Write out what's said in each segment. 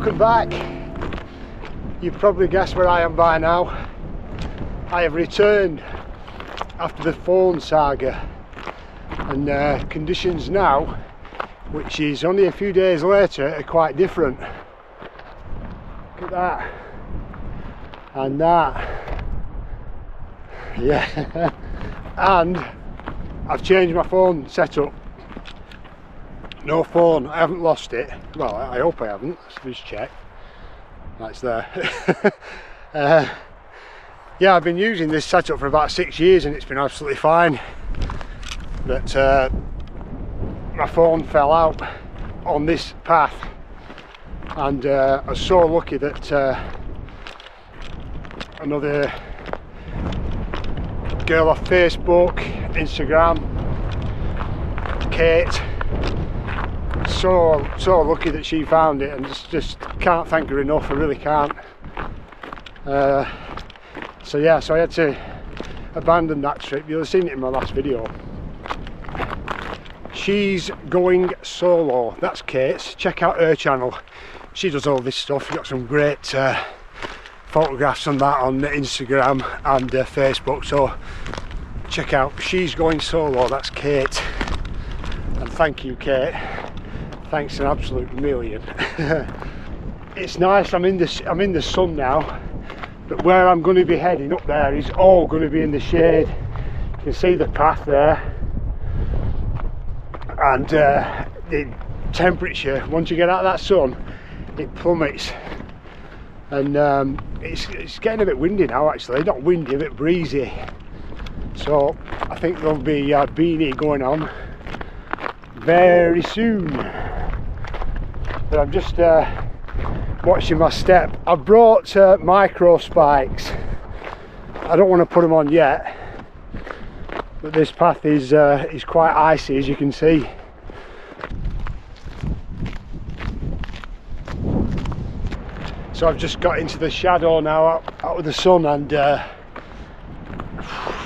Welcome back. You've probably guessed where I am by now. I have returned after the phone saga, and conditions now, which is only a few days later, are quite different. Look at that and that. Yeah. And I've changed my phone setup. No phone, I haven't lost it. Well, I hope I haven't. Let's just check. That's there. Yeah, I've been using this setup for about 6 years and it's been absolutely fine. But my phone fell out on this path, and I was so lucky that another girl off Facebook, Instagram, Kate, so lucky that she found it, and just can't thank her enough. I really can't. So yeah, so I had to abandon that trip. You'll have seen it in my last video. She's going solo. That's Kate's. Check out her channel. She does all this stuff. She's got some great photographs on that on Instagram and Facebook. So check out She's Going Solo. That's Kate. And thank you, Kate. Thanks an absolute million. It's nice. I'm in the sun now, but where I'm going to be heading up there is all going to be in the shade. You can see the path there, and the temperature, once you get out of that sun, it plummets. And it's getting a bit windy now, actually. Not windy, a bit breezy. So I think there'll be a beanie going on very soon. But I'm just watching my step. I've brought microspikes. I don't want to put them on yet, but this path is quite icy, as you can see. So I've just got into the shadow now, out of the sun, and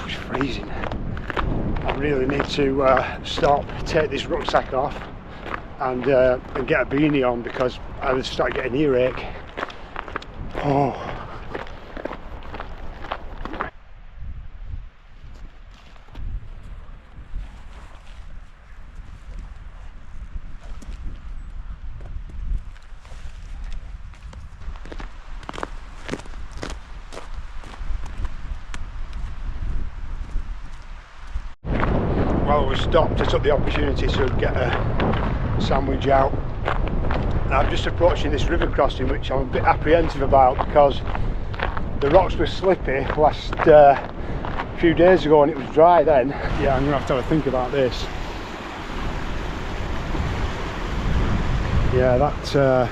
it's freezing. I really need to stop, take this rucksack off, and get a beanie on, because I would start getting earache. Oh. While we stopped, I took the opportunity to get a sandwich out. And I'm just approaching this river crossing, which I'm a bit apprehensive about, because the rocks were slippy last few days ago and it was dry then. Yeah, I'm gonna have to have a think about this. Yeah, that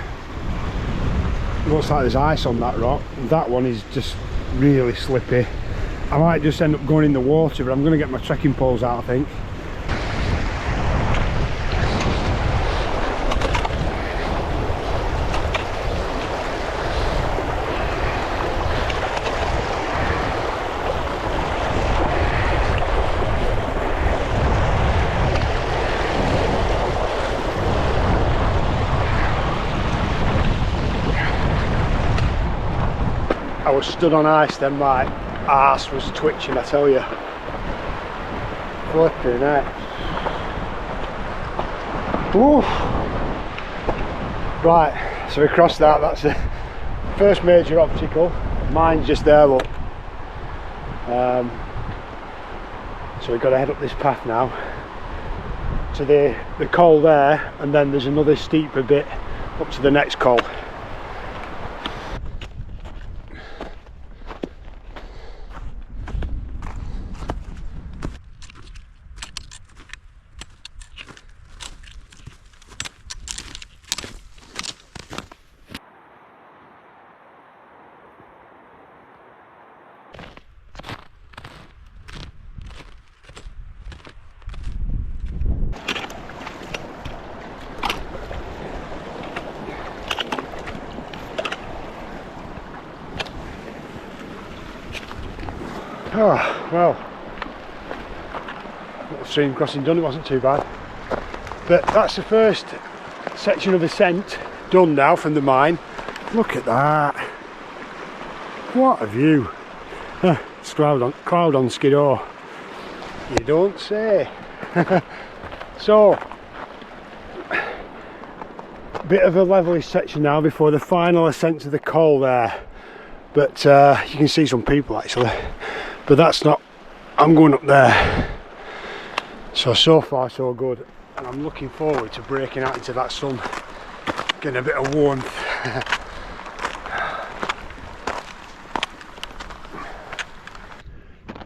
looks like there's ice on that rock. That one is just really slippy. I might just end up going in the water, but I'm going to get my trekking poles out, I think. I was stood on ice then, my arse was twitching, I tell you. Flipping heck. Ooh. Right, so we crossed that. That's the first major obstacle. Mine's just there, look. So we've got to head up this path now to the col there, and then there's another steeper bit up to the next col. Oh, well, little stream crossing done, it wasn't too bad. But that's the first section of ascent done now from the mine. Look at that. What a view. It's cloud on Skiddaw. You don't say. So, bit of a levelish section now before the final ascent to the Coledale. But you can see some people actually. But that's not, I'm going up there. So far so good. And I'm looking forward to breaking out into that sun. Getting a bit of warmth.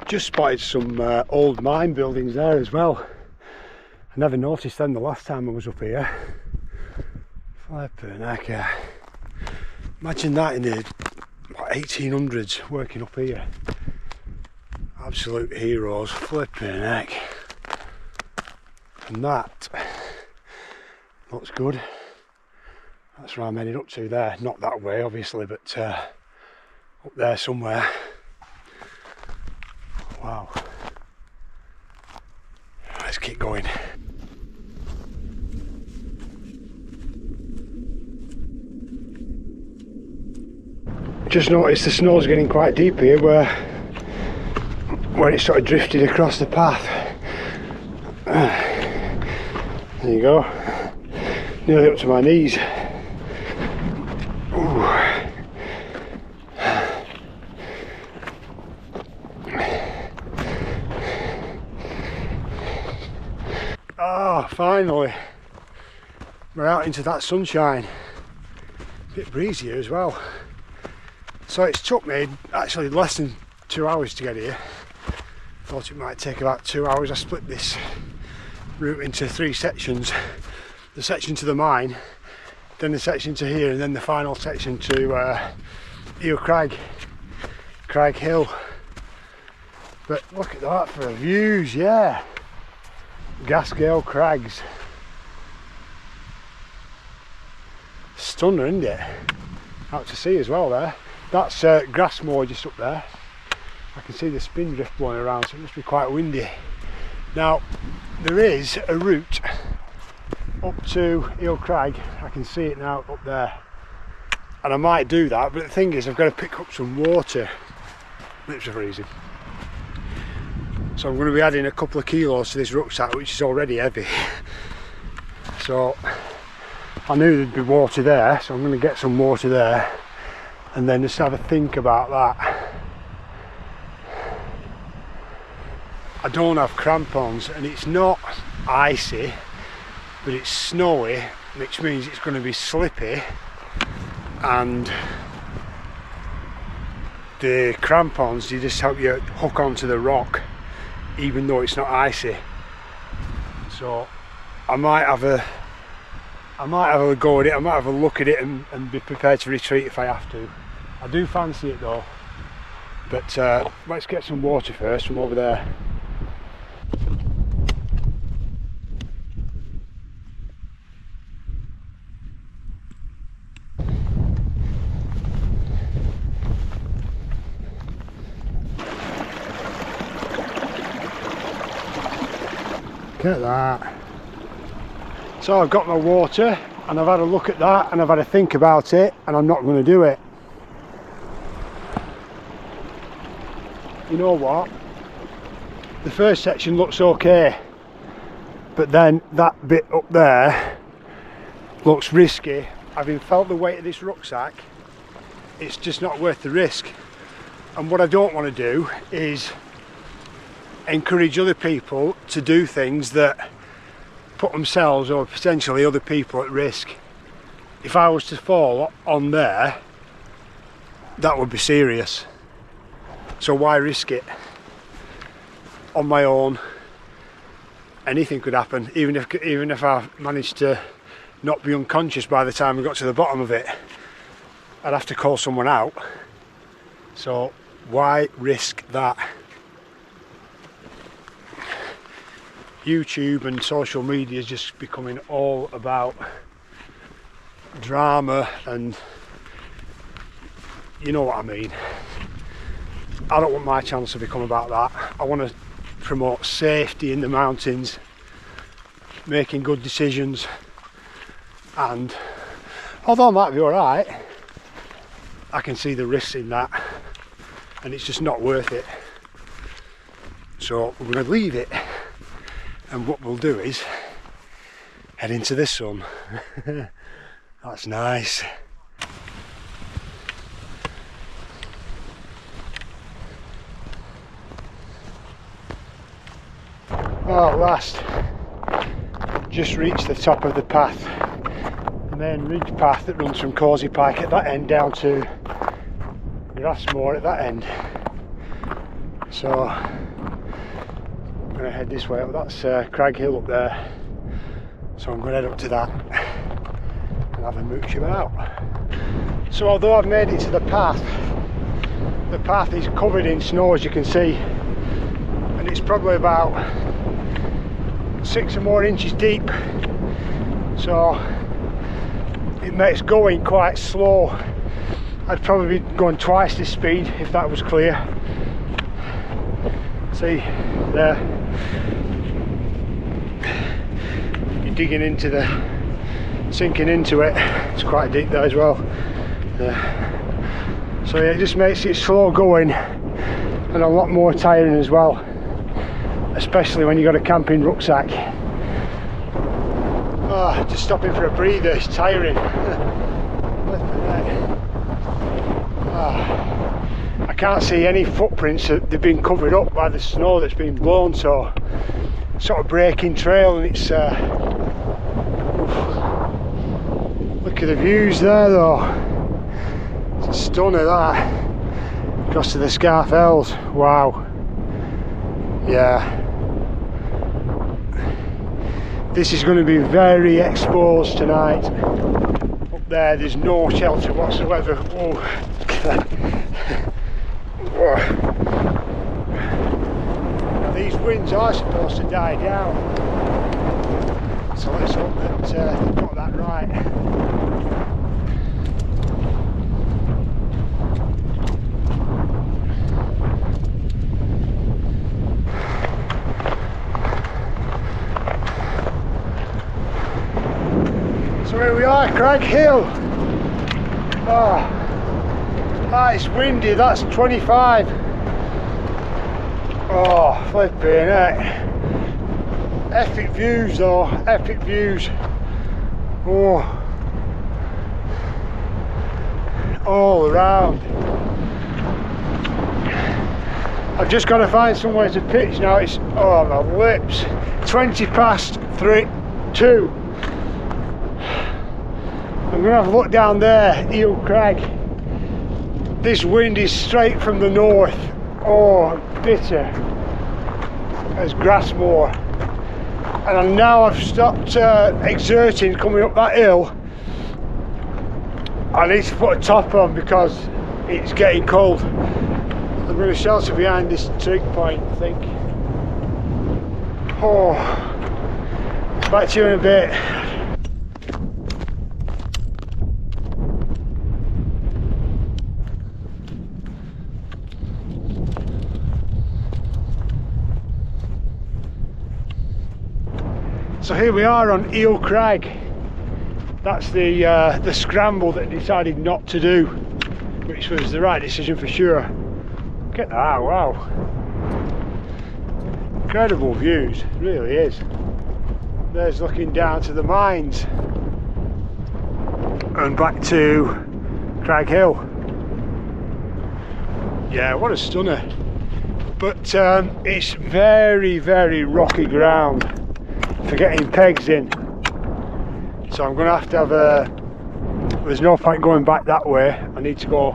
Just spotted some old mine buildings there as well. I never noticed them the last time I was up here. Flippin' heck, yeah. Imagine that in the 1800s working up here. Absolute heroes, flippin' heck. And that looks good. That's where I'm headed up to there. Not that way obviously, but up there somewhere. Wow. Let's keep going. Just noticed the snow's getting quite deep here where it sort of drifted across the path. There you go. Nearly up to my knees. Ooh. Oh, finally. We're out into that sunshine. A bit breezy here as well. So it's took me actually less than 2 hours to get here. Thought it might take about 2 hours. I split this route into 3 sections. The section to the mine, then the section to here, and then the final section to Crag Hill. But look at that for the views, yeah. Gasgale Crags. Stunner, isn't it? Out to sea as well there. That's Grassmoor just up there. I can see the spin drift blowing around, so it must be quite windy. Now, there is a route up to Eel Crag. I can see it now up there. And I might do that, but the thing is I've got to pick up some water. Lips are freezing. So I'm going to be adding a couple of kilos to this rucksack, which is already heavy. So I knew there'd be water there, so I'm going to get some water there and then just have a think about that. I don't have crampons and it's not icy, but it's snowy, which means it's going to be slippy, and the crampons, they just help you hook onto the rock even though it's not icy. So I might have a go at it, I might have a look at it and be prepared to retreat if I have to. I do fancy it though, but let's get some water first from over there. Look at that. So I've got my water and I've had a look at that and I've had a think about it, and I'm not going to do it. You know what? The first section looks okay, but then that bit up there looks risky. Having felt the weight of this rucksack, it's just not worth the risk. And what I don't want to do is encourage other people to do things that put themselves or potentially other people at risk. If I was to fall on there, that would be serious. So why risk it? On my own, anything could happen. Even if I managed to not be unconscious by the time we got to the bottom of it, I'd have to call someone out. So why risk that? YouTube and social media is just becoming all about drama, and you know what I mean. I don't want my channel to become about that. I want to promote safety in the mountains, making good decisions, and although I might be alright, I can see the risks in that, and it's just not worth it. So we're going to leave it, and what we'll do is head into the sun. That's nice. Oh, at last, just reached the top of the path, the main ridge path that runs from Causey Pike at that end down to Grassmoor at that end. So I'm going to head this way up. That's Crag Hill up there, so I'm going to head up to that and have a mooch about. So although I've made it to the path is covered in snow, as you can see, and it's probably about 6 or more inches deep, so it makes going quite slow. I'd probably be going twice this speed if that was clear. See there, you're digging into sinking into it. It's quite deep there as well. So yeah, it just makes it slow going and a lot more tiring as well, especially when you've got a camping rucksack. Oh, just stopping for a breather is tiring. I can't see any footprints. They've been covered up by the snow that's been blown, so sort of breaking trail, and it's look at the views there though. It's a stunner that, across to the Scar Fells. Wow. Yeah, this is going to be very exposed tonight. Up there's no shelter whatsoever. Whoa. Now these winds are supposed to die down, so let's hope that they've got that right. So here we are, Crag Hill. Oh, it's windy, that's 25. Oh, flipping heck. Epic views though, epic views. Oh, all around. I've just got to find somewhere to pitch now. It's, oh my lips, 20 past 2. I'm going to have a look down there, Eel Crag. This wind is straight from the north. Oh, bitter as Grassmoor. And now I've stopped exerting coming up that hill. I need to put a top on because it's getting cold. I'm going to shelter behind this trig point, I think. Oh, back to you in a bit. So here we are on Eel Crag. That's the scramble that I decided not to do, which was the right decision for sure. Look at that, wow. Incredible views, it really is. There's looking down to the mines and back to Crag Hill. Yeah, what a stunner. But it's very, very rocky ground for getting pegs in, so I'm going to have a, there's no point going back that way. I need to go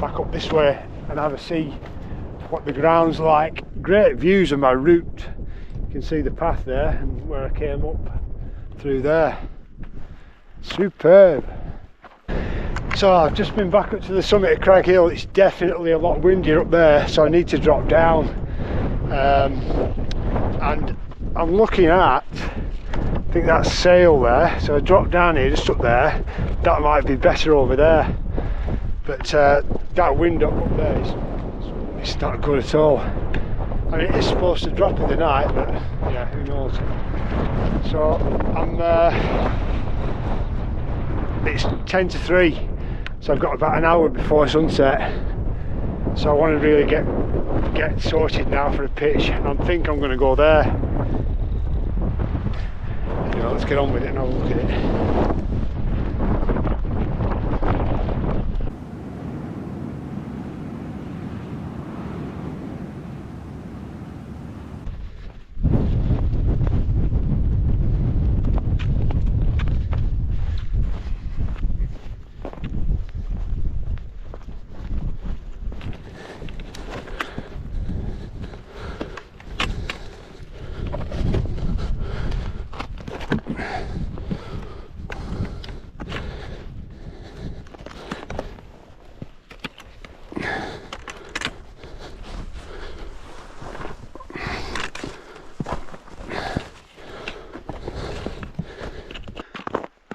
back up this way and have a see what the ground's like. Great views of my route. You can see the path there and where I came up through there. Superb. So I've just been back up to the summit of Crag Hill. It's definitely a lot windier up there, so I need to drop down, and I'm looking at, I think that's sail there, so I drop down here, just up there. That might be better over there, but that wind up there it's not good at all. I mean, it's supposed to drop in the night, but yeah, who knows. So I'm it's 10 to 3. So I've got about an hour before sunset, so I want to really get sorted now for a pitch. I think I'm going to go there. You know, let's get on with it and have a look at it.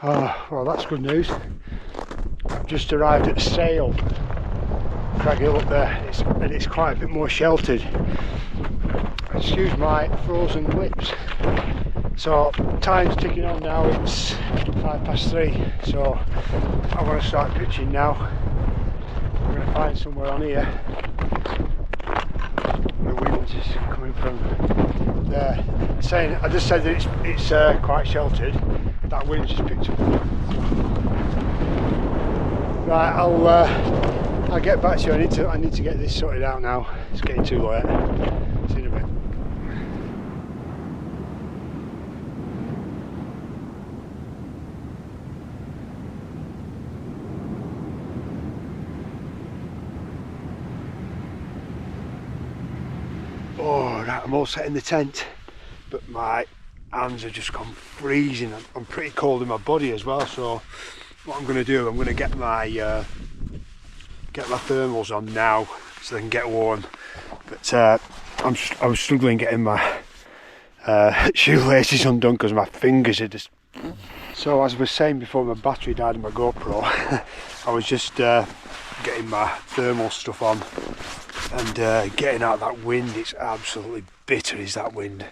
Oh, well, that's good news. I've just arrived at Sail, Crag Hill up there, and it's quite a bit more sheltered. Excuse my frozen lips. So time's ticking on now, it's 3:05, so I want to start pitching now. I'm going to find somewhere on here. The wind is coming from there. I just said that it's quite sheltered. That wind just picked up. Right, I'll get back to you. I need to get this sorted out now. It's getting too late. See you in a bit. Oh, right, I'm all set in the tent, but my hands have just gone freezing. I'm pretty cold in my body as well, so what I'm going to do, I'm going to get my thermals on now so they can get warm, but I was struggling getting my shoelaces undone because my fingers are just... So as I was saying before my battery died in my GoPro, I was just getting my thermal stuff on and getting out that wind. It's absolutely bitter, is that wind.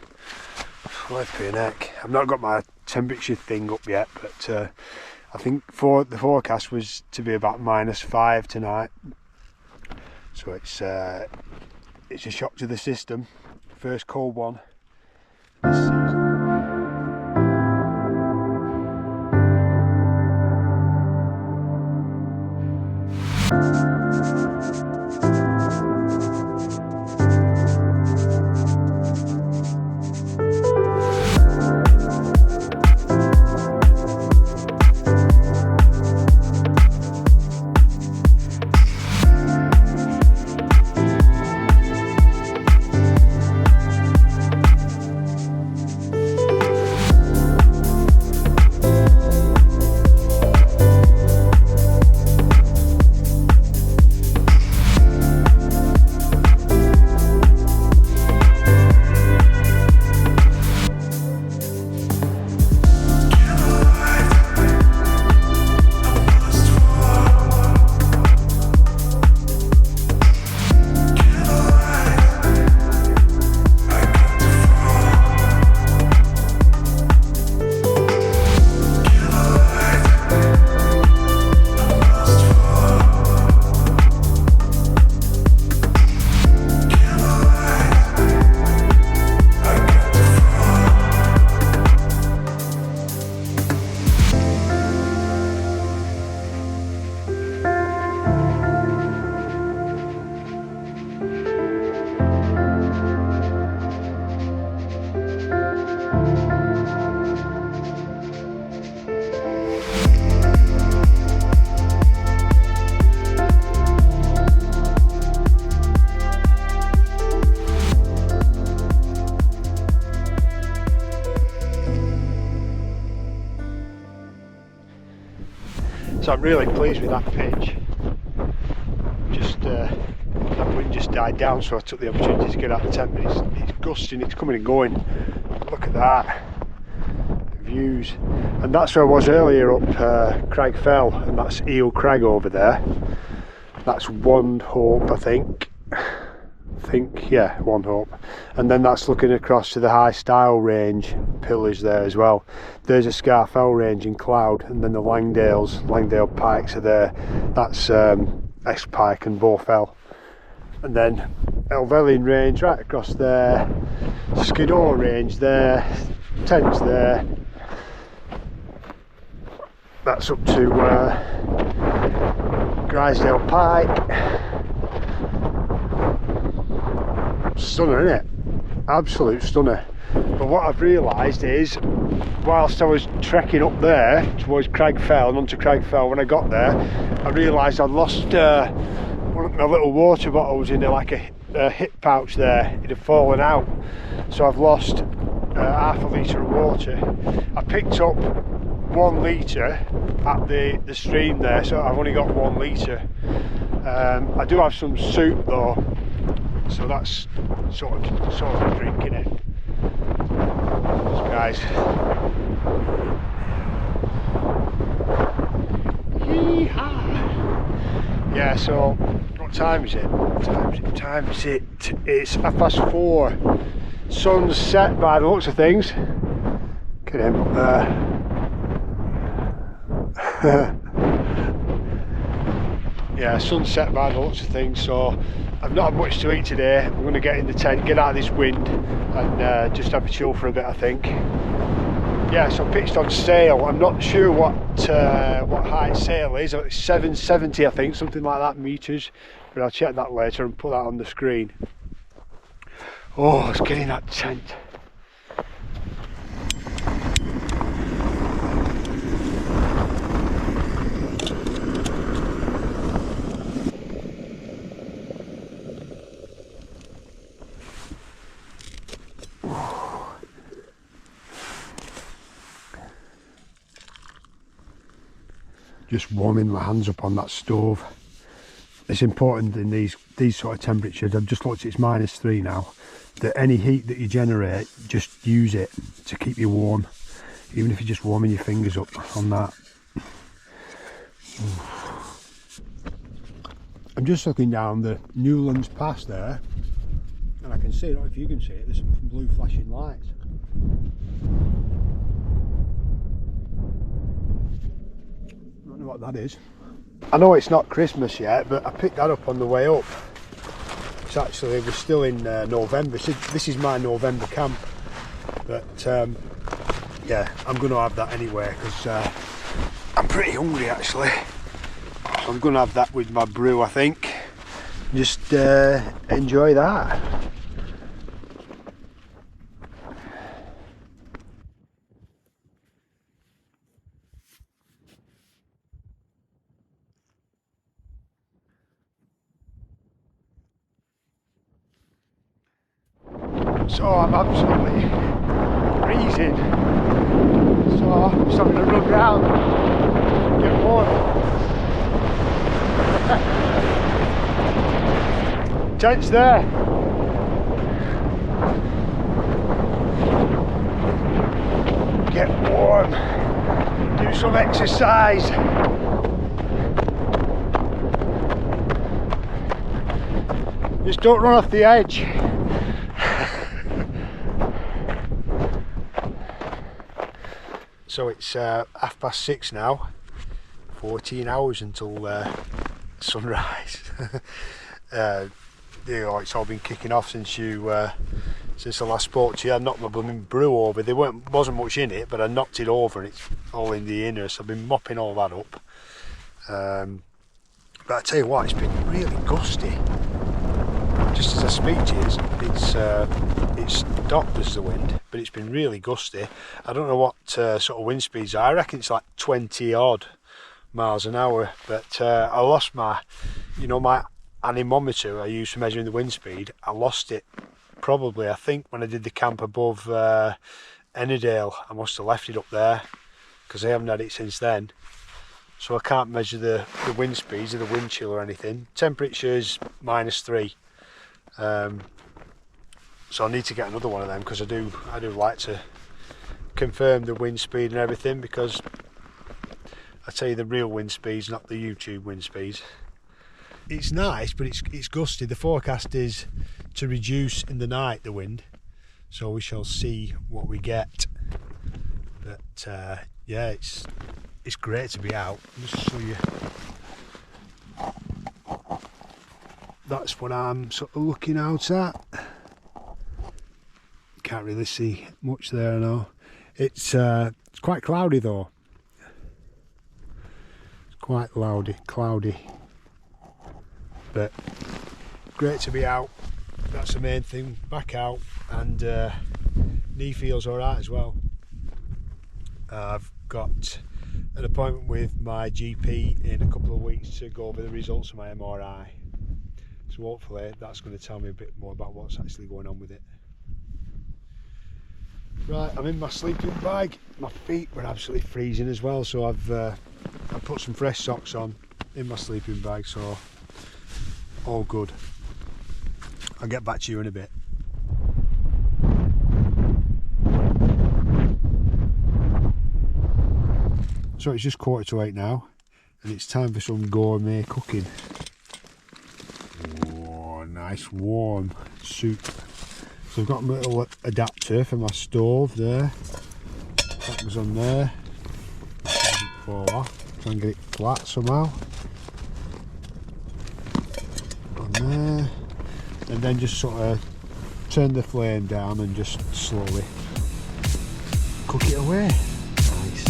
Flipping heck. I've not got my temperature thing up yet, but I think the forecast was to be about -5 tonight. So it's a shock to the system. First cold one this season. So I'm really pleased with that pitch. Just that wind just died down, so I took the opportunity to get out the tent. But it's gusting, it's coming and going. Look at that, the views. And that's where I was earlier up Crag Fell, and that's Eel Crag over there. That's One Hope, I think think, yeah, One Hope. And then that's looking across to the High Style range pillars there as well. There's a Scarfell range in cloud, and then the Langdale Pikes are there. That's S-Pike and Bowfell. And then Helvellyn range right across there, Skiddaw range there, Tents there. That's up to Grisdale Pike. Stunner, isn't it? Absolute stunner. But what I've realised is, whilst I was trekking up there towards Cragfell and onto Cragfell, when I got there, I realised I'd lost one of my little water bottles in like a hip pouch there. It had fallen out, so I've lost half a litre of water. I picked up 1 litre at the stream there, so I've only got 1 litre. I do have some soup though, so that's sort of drinking it. Guys, yeah, so what time is it? It's 4:30. Sun's set by the looks of things. Look at him up there. Yeah, sunset by the looks of things, so I've not had much to eat today. I'm going to get in the tent, get out of this wind, and just have a chill for a bit, I think. Yeah, so I pitched on sail. I'm not sure what height sail is. It's 770, I think, something like that, meters. But I'll check that later and put that on the screen. Oh, let's get in that tent. Just warming my hands up on that stove. It's important in these sort of temperatures. I've just looked, it's -3 now, that any heat that you generate, just use it to keep you warm, even if you're just warming your fingers up on that. I'm just looking down the Newlands Pass there, and I can see, I don't know if you can see it, there's some blue flashing lights. I don't know what that is. I know it's not Christmas yet, but I picked that up on the way up. It's actually, we're still in November. This is my November camp, but yeah, I'm going to have that anyway because I'm pretty hungry actually. So I'm going to have that with my brew, I think. Just enjoy that. So I'm absolutely freezing, so I'm just having to run round, get warm. Tent's there. Get warm, do some exercise. Just don't run off the edge. So it's 6:30 now, 14 hours until sunrise. You know, it's all been kicking off since since I last spoke to you. I knocked my blooming brew over. There wasn't much in it, but I knocked it over and it's all in the inner, so I've been mopping all that up. But I tell you what, it's been really gusty. Just as I speak to you, it's stopped as the wind, but it's been really gusty. I don't know what sort of wind speeds are. I reckon it's like 20 odd miles an hour, but I lost my anemometer I used for measuring the wind speed. I lost it probably, I think, when I did the camp above Ennerdale. I must have left it up there because I haven't had it since then. So I can't measure the wind speeds or the wind chill or anything. Temperature's -3. So I need to get another one of them because I do like to confirm the wind speed and everything, because I tell you the real wind speeds, not the YouTube wind speeds. It's nice, but it's gusty. The forecast is to reduce in the night, the wind, so we shall see what we get. But yeah, it's great to be out. I'll just show you. That's what I'm sort of looking out at. Can't really see much there now. It's quite cloudy though. It's quite cloudy. But great to be out. That's the main thing. Back out, and knee feels alright as well. I've got an appointment with my GP in a couple of weeks to go over the results of my MRI. So hopefully that's going to tell me a bit more about what's actually going on with it. Right, I'm in my sleeping bag. My feet were absolutely freezing as well, so I put some fresh socks on in my sleeping bag, so all good. I'll get back to you in a bit. So it's just 7:45 now, and it's time for some gourmet cooking. Oh, nice warm soup. So I've got a little adapter for my stove there. That goes on there. Fall off. Try and get it flat somehow. On there. And then just sort of turn the flame down and just slowly cook it away. Nice.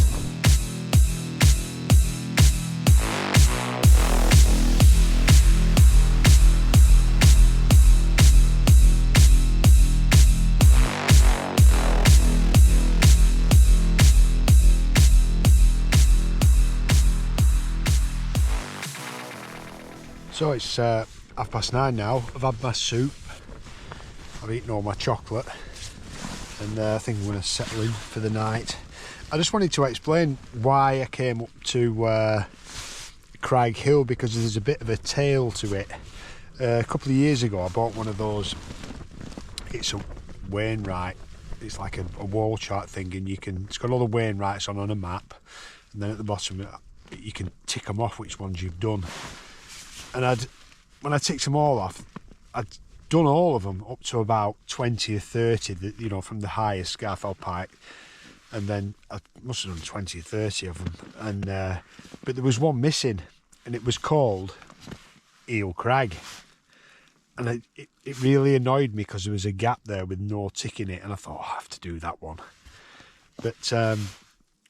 So it's 9:30 now. I've had my soup, I've eaten all my chocolate, and I think I'm going to settle in for the night. I just wanted to explain why I came up to Crag Hill, because there's a bit of a tale to it. A couple of years ago I bought one of those, it's a Wainwright, it's like a wall chart thing, and it's got all the Wainwrights on a map, and then at the bottom you can tick them off which ones you've done. And when I ticked them all off, I'd done all of them up to about 20 or 30, you know, from the highest Scarfell Pike, and then I must have done 20 or 30 of them. And but there was one missing, and it was called Eel Crag, and it really annoyed me because there was a gap there with no tick in it, and I thought, I have to do that one. But and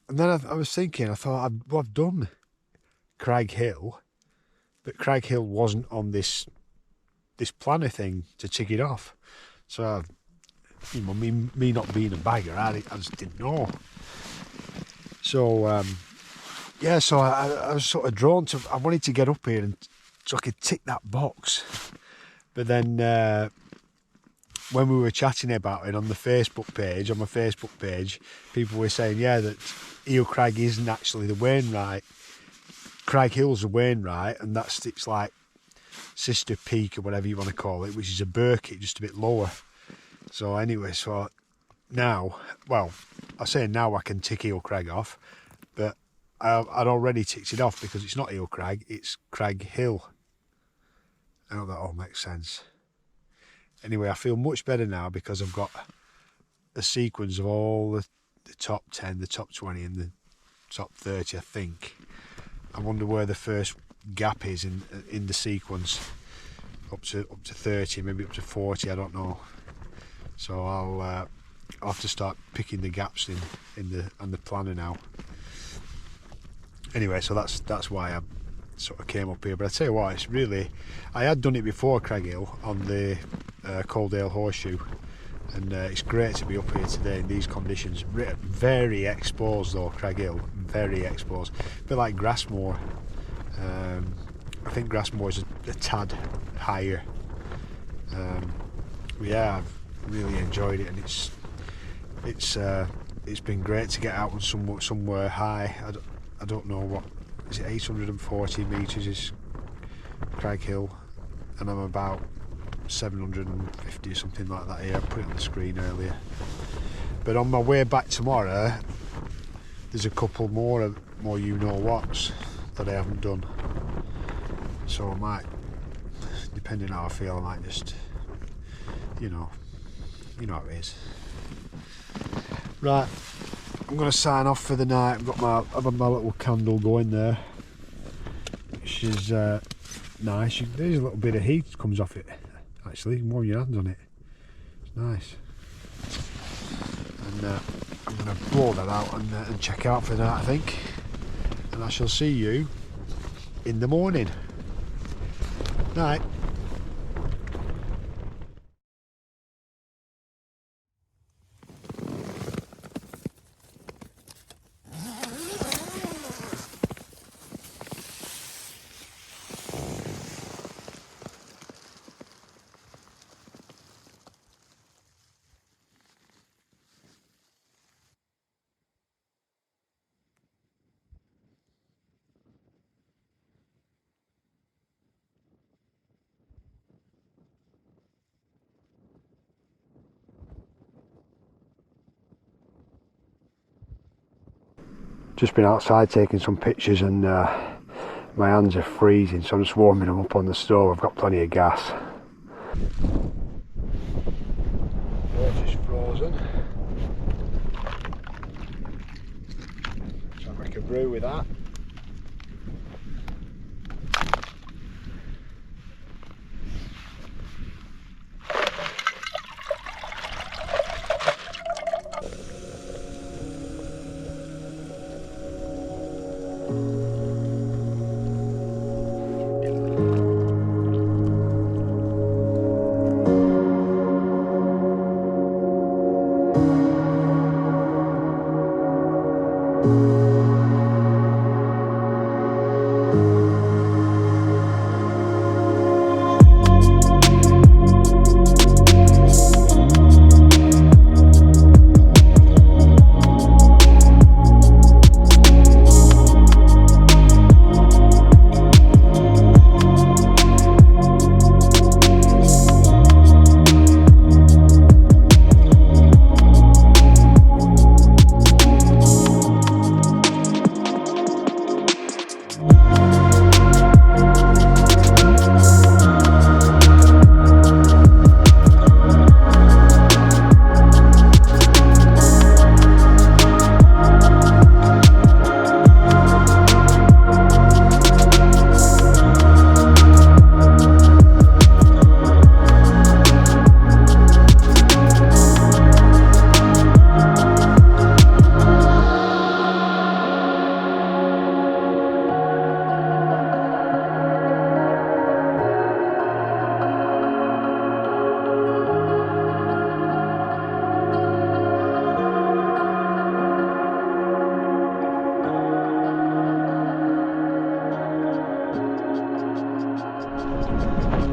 then I was thinking, I thought, I've done Crag Hill, but Crag Hill wasn't on this planner thing to tick it off. So, you know, me not being a bagger, I just didn't know. So, yeah, so I was sort of drawn to, I wanted to get up here and so I could tick that box. But then when we were chatting about it on my Facebook page, people were saying, yeah, that Eel Crag isn't actually the Wainwright. Crag Hill's a Wainwright, and it's like sister peak or whatever you want to call it, which is a Burkitt, just a bit lower. So anyway, so now, well, I say now I can tick Eel Crag off, but I'd already ticked it off because it's not Eel Crag, it's Crag Hill. I hope that all makes sense. Anyway, I feel much better now because I've got a sequence of all the top 10, the top 20 and the top 30, I think. I wonder where the first gap is in the sequence. Up to 30, maybe up to 40, I don't know. So I'll have to start picking the gaps in the planner now. Anyway, so that's why I sort of came up here. But I tell you what, it's really, I had done it before Crag Hill on the Coledale Horseshoe, and it's great to be up here today in these conditions. Very exposed though, Crag Hill, very exposed. A bit like Grassmoor. I think Grassmoor is a tad higher. Yeah, I've really enjoyed it, and it's been great to get out on somewhere high. I don't know what is it, 840 metres is Crag Hill, and I'm about 750 or something like that here. I put it on the screen earlier. But on my way back tomorrow, there's a couple more you know whats that I haven't done. So I might, depending on how I feel, I might just you know how it is. Right, I'm going to sign off for the night. I've got my little candle going there, which is nice. There's a little bit of heat comes off it. Actually, you can warm your hands on it. It's nice. And I'm going to blow that out and check out for the night, I think. And I shall see you in the morning. Night. Just been outside taking some pictures, and my hands are freezing, so I'm just warming them up on the stove. I've got plenty of gas. Water's frozen, so I'll make a brew with that.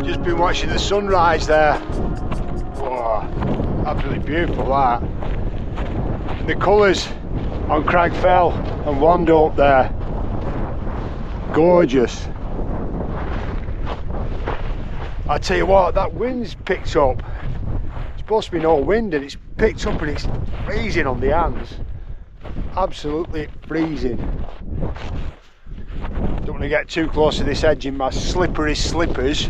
Just been watching the sunrise there. Whoa, absolutely beautiful that. And the colours on Crag Fell and Wando up there, gorgeous. I tell you what, that wind's picked up. It's supposed to be no wind and it's picked up and it's freezing on the hands. Absolutely freezing. Don't want to get too close to this edge in my slippery slippers.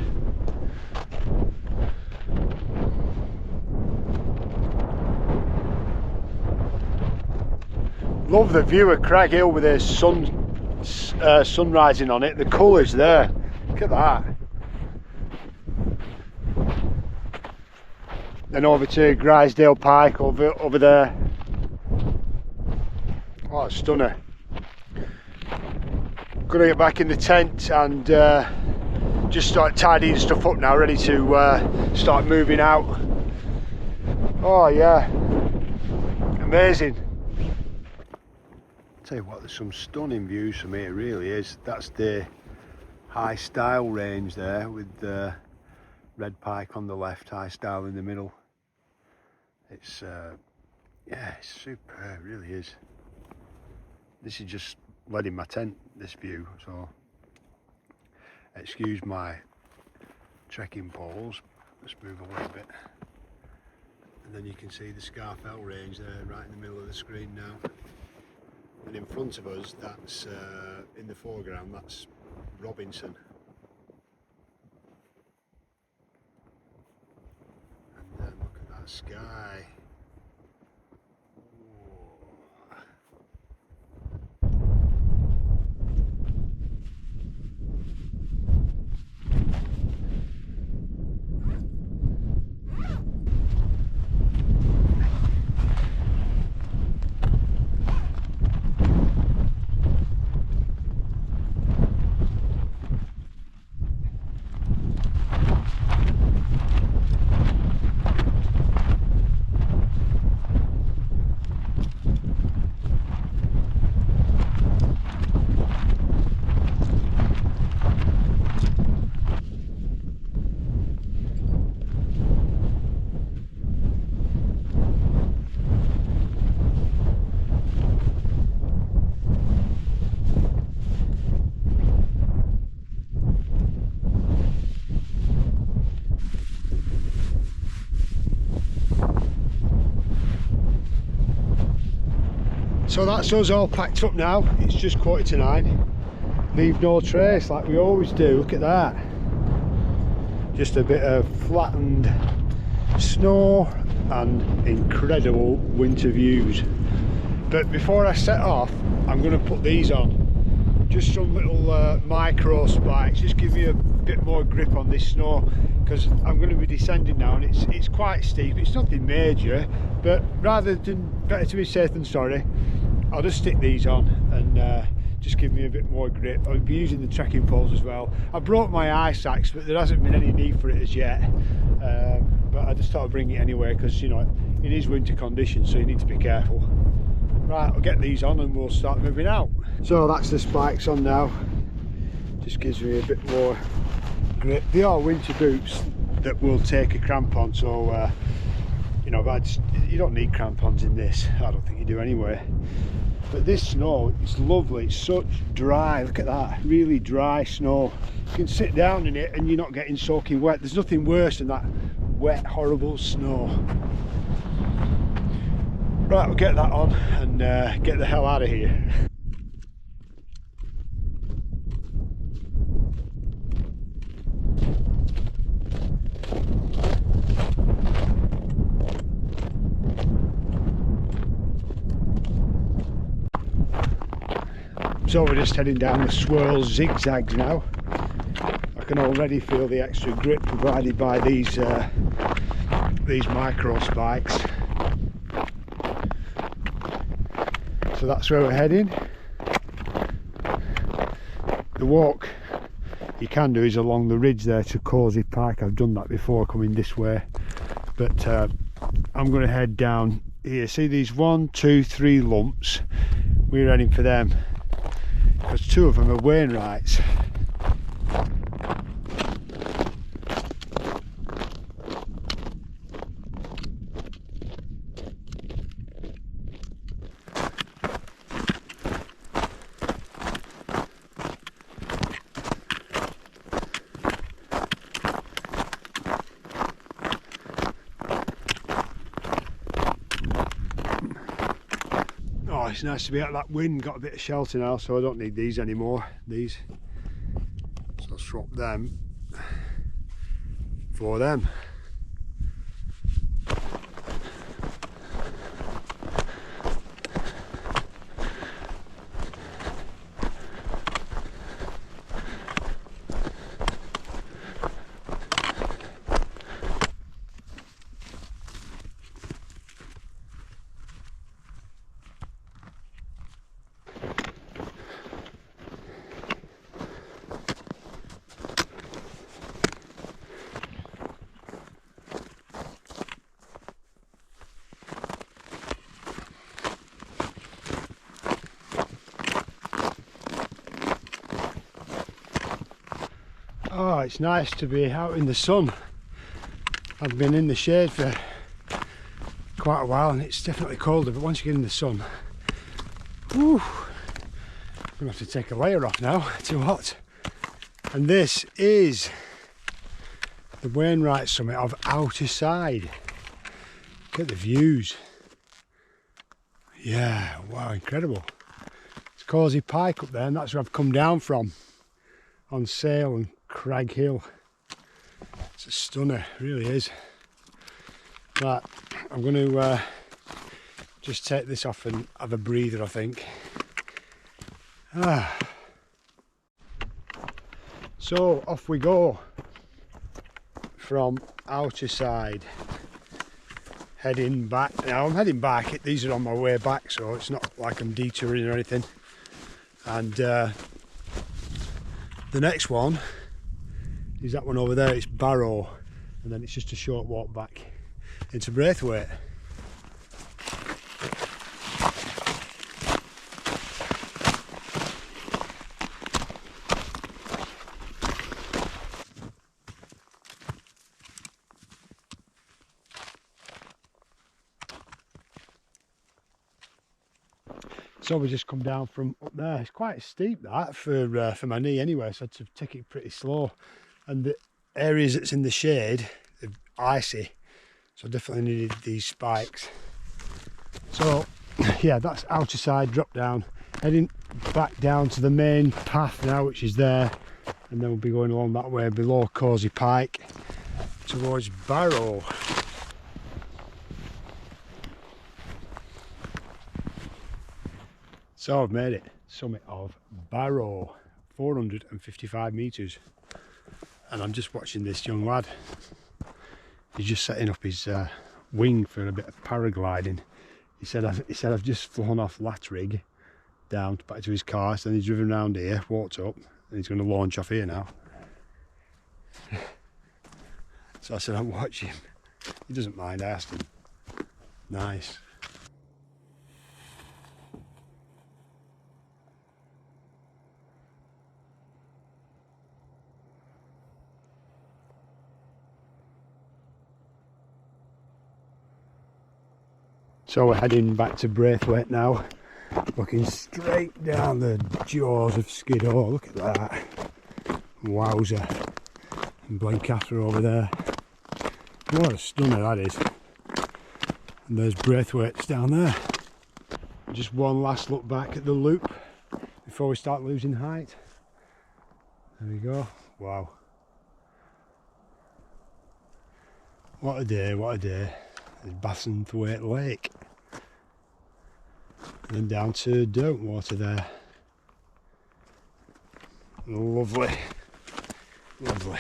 Love the view of Crag Hill with the sun rising on it. The colours there. Look at that. Then over to Grisdale Pike over there. Oh, it's stunning. Gonna get back in the tent and just start tidying stuff up now, ready to start moving out. Oh yeah, amazing. Tell you what, there's some stunning views from here, it really is. That's the High Stile range there with the Red Pike on the left, High Stile in the middle. It's yeah, it's superb, it really is. This is just led in my tent, this view, so excuse my trekking poles. Let's move a little bit. And then you can see the Scafell range there right in the middle of the screen now. And in front of us, that's in the foreground, that's Robinson. And that sky. So that's us all packed up now. It's just 9:15. Leave no trace like we always do. Look at that. Just a bit of flattened snow and incredible winter views. But before I set off, I'm going to put these on. Just some little micro spikes, just give you a bit more grip on this snow, because I'm going to be descending now and it's quite steep. It's nothing major, but better to be safe than sorry, I'll just stick these on and just give me a bit more grip. I'll be using the trekking poles as well. I brought my ice axe, but there hasn't been any need for it as yet. But I just thought I'd bring it anyway, because you know it is winter conditions, so you need to be careful. Right, I'll get these on and we'll start moving out. So that's the spikes on now. Just gives me a bit more grip. They are winter boots that will take a crampon, so you know, but you don't need crampons in this. I don't think you do anyway. But this snow, it's lovely. It's such dry. Look at that, really dry snow. You can sit down in it and you're not getting soaking wet. There's nothing worse than that wet, horrible snow. Right, we'll get that on and get the hell out of here. So we're just heading down the swirl zigzags now. I can already feel the extra grip provided by these micro spikes. So that's where we're heading. The walk you can do is along the ridge there to Coledale Pike. I've done that before coming this way, but I'm going to head down here. See these 1, 2, 3 lumps? We're heading for them because 2 of them are Wainwrights. Oh, it's nice to be out of that wind. Got a bit of shelter now, so I don't need these anymore. These, so I'll swap them for them. Oh, it's nice to be out in the sun. I've been in the shade for quite a while and it's definitely colder, but once you get in the sun, whew, I'm gonna have to take a layer off now, too hot. And this is the Wainwright summit of Outer Side. Look at the views. Yeah, wow, incredible. It's Coledale Pike up there, and that's where I've come down from, on Sale and Crag Hill. It's a stunner, it really is. Right, I'm going to just take this off and have a breather, I think. So off we go from outer side, heading back. Now I'm heading back, these are on my way back, so it's not like I'm detouring or anything. And the next one is that one over there, it's Barrow, and then it's just a short walk back into Braithwaite. So we just come down from up there. It's quite steep that for my knee anyway, so I had to take it pretty slow. And the areas that's in the shade are icy, so I definitely needed these spikes. So yeah, that's outer side, drop down, heading back down to the main path now, which is there, and then we'll be going along that way below Causey Pike towards Barrow. So I've made it, summit of Barrow, 455 metres, and I'm just watching this young lad. He's just setting up his wing for a bit of paragliding. He said I've just flown off Latrig down back to his car, so then he's driven around here, walked up, and he's going to launch off here now. So I said I'm watching him. He doesn't mind, I asked him. Nice. So we're heading back to Braithwaite now, looking straight down the jaws of Skiddaw. Look at that, wowzer. And Blencathra over there, what a stunner that is. And there's Braithwaite's down there. Just one last look back at the loop before we start losing height. There we go, wow. What a day, what a day. There's Bassenthwaite Lake. And then down to Derwentwater there. Lovely, lovely.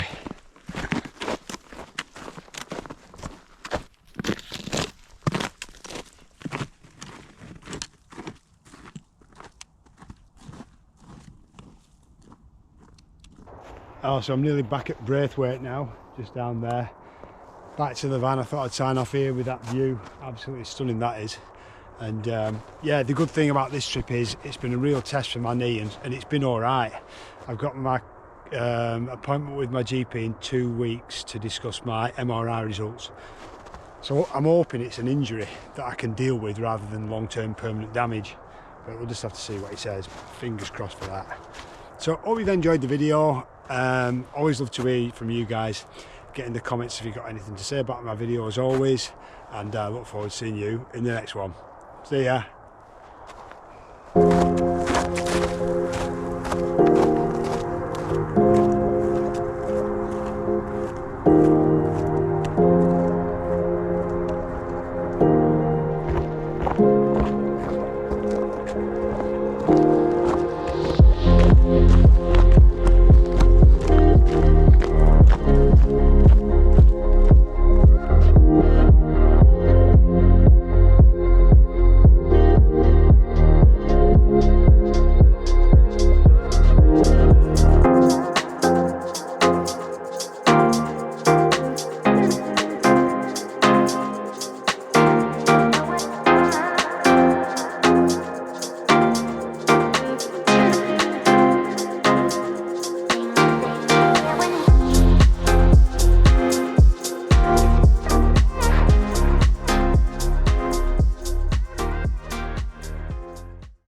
Oh, so I'm nearly back at Braithwaite now, just down there. Back to the van. I thought I'd sign off here with that view. Absolutely stunning that is. And yeah, the good thing about this trip is it's been a real test for my knee, and it's been all right. I've got my appointment with my GP in 2 weeks to discuss my MRI results. So I'm hoping it's an injury that I can deal with rather than long-term permanent damage. But we'll just have to see what he says. Fingers crossed for that. So hope you've enjoyed the video. Always love to hear from you guys. Get in the comments if you've got anything to say about my video as always, and I look forward to seeing you in the next one. See ya.